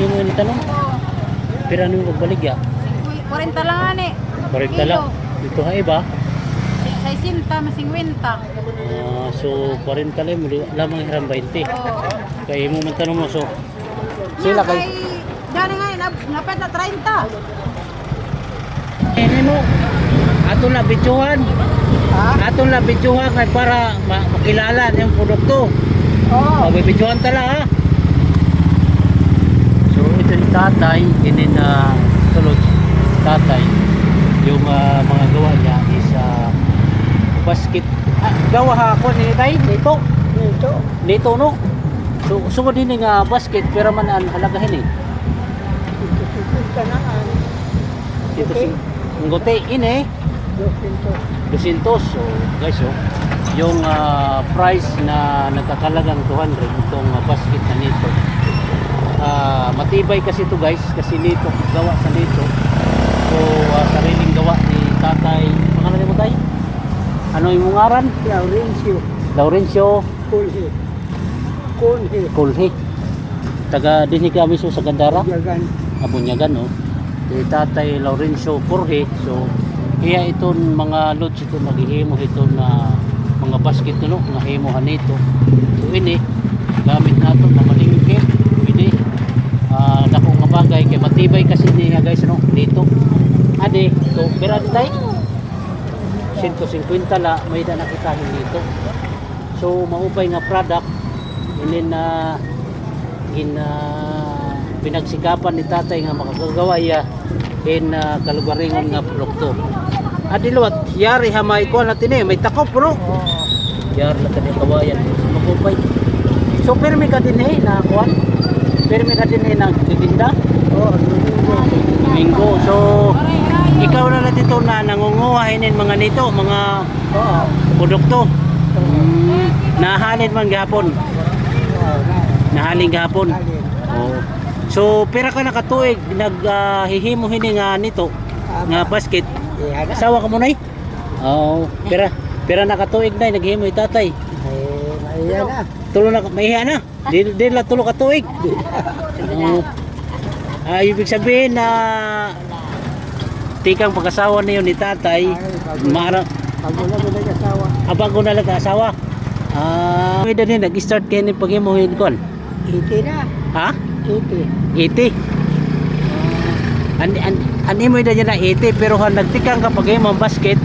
mo ini tanong. Pero ano yung magbaligya? 40 lang ani. 40 lang. Ito ha iba. 60 mas 50. So 40 lang mo lamang hiram 20. Oo. Kaya mo man tanong mo so sila kay Dani nga napet na 30. ini mo ato na bidyuhan. Ha? Ato na bidyuhan kay para makilala yung produkto. Oo. Magbibidyohan tala ha. So ito ni tatay, ini na tulog tatay. Yung mga gawa niya is basket. Gawa ha ako ni tay dito. Dito no. So sugod din nga basket pero man an halagahin eh. Dito si ngote ini 200. So guys yung price na nagkakalagang 200 itong basket na nito. Matibay kasi ito guys kasi nito gawa sa nito. So sariling gawa ni tatay. Pangalan mo tay? Ano yung ngaran? Laurencio Kulhi. Taga din kami sa Gandara. Abunyagan no. Si tatay Laurencio Kulhi. So kaya itong mga loads ito naghihimo ito na mga basket no nga himuhan nito. So ini gamit nato na malingke. Pwede dako nga bagay kay matibay kasi niya guys no dito. Ade to pero tay 150 la may da nakitahin dito. So maupay nga product ini na pinagsikapan ni tatay nga makagagawa ya in kalugaringon nga produkto. Adiluat yari hamay ko natin may takop bro. Yar la kani kawayan maupay. So permi ka din na kuan. Permi ka din na titinda. Domingo. So ikaw na lang dito na nangunguhainin mga nito, mga produkto. Nahalin man gahapon. Nahalin gahapon. Oh. So pera ka nakatuig naghihimo hini nga nito nga basket. Asawa ka mo nay? Oh, pera nakatuig nay naghihimo itatay. Maiya na. Tulo na maiya na. Di la tulo ka tuig. Ibig sabihin na tikang pag-asawa niyo ni tatay bago na lang asawa. Pwede din nag-start kayo ni pag-imuhin kon. 80 na. Ha? 80. 80. Ani mo ida na 80 pero han nagtikang ka pag-imong basket.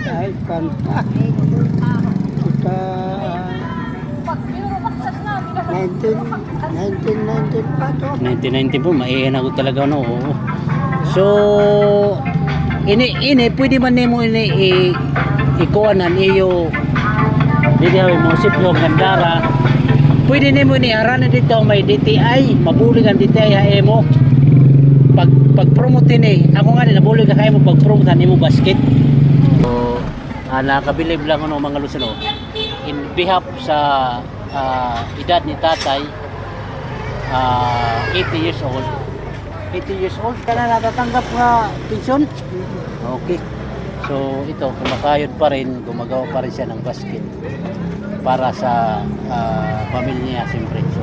Kahit kanta. Kita 1990 pa to. 1990 po, maiyan ako talaga no. Oo. So ini pwede man nimo ini ikuanan iyo video mo sip yung Gandara. Pwede nimo ni aranan dito may DTI, mabulig ang DTI hae mo. Pag-promote ni. Ako nga nabulig ka kay mo pag-promote nimo basket. So nakabilib lang ano mga Lusano. In behalf sa edad ni tatay 80 years old. 80 years old ka na natatanggap nga pensyon? Okay. So ito, kumakayod pa rin, gumagawa pa rin siya ng basket para sa pamilya niya siyempre. So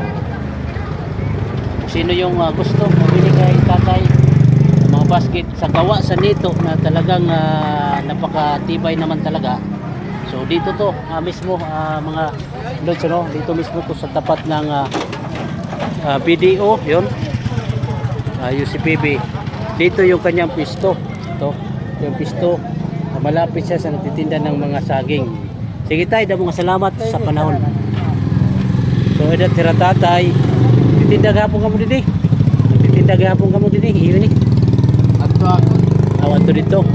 sino yung gusto mabili kay tatay ng mga basket sa gawa sa nito na talagang napakatibay naman talaga. So dito to mismo mga lods no, dito mismo to sa tapat ng BDO yun. UCPB. Dito yung kanyang pisto. Ito, yung pisto. Malapit siya sa nagtitinda ng mga saging. Sige tayo, damo nga salamat sa panahon. So ito tira tatay. Titinda gapon ka mo din eh. Titinda gapon ka mo din eh. Iyon eh. Awan to dito.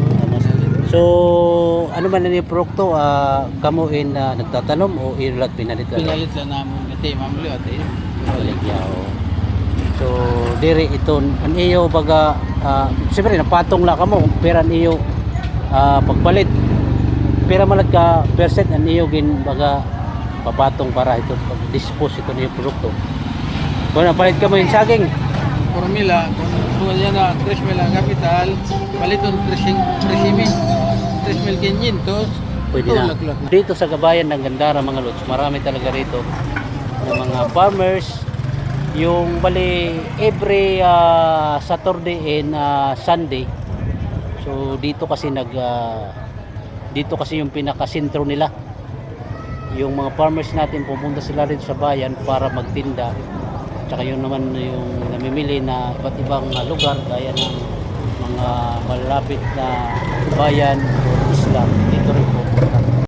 So ano man na yung produkto kamo in nagtatanom o ilat pinalit lang? Pinalit lang namin ito mamuli at Baligyaw. So diri ito an iyo baga siyempre napatong la kamo pero an iyo pagpalit pera malag ka percent an iyo gin baga papatong para ito pag-dispose ito ng produkto. Kung napalit ka mo yung saging 4,000 kung yan na 3,000 capital paliton 3,500 pwede na. Dito sa Gabayan ng Gandara mga lods, marami talaga rito ng mga farmers. Yung bali every Saturday and Sunday. So dito kasi dito kasi yung pinakasentro nila. Yung mga farmers natin pupunta sila rin sa bayan para magtinda. Tsaka yun naman yung namimili na iba't ibang lugar gaya ng mga malapit na bayan o isla dito rin po.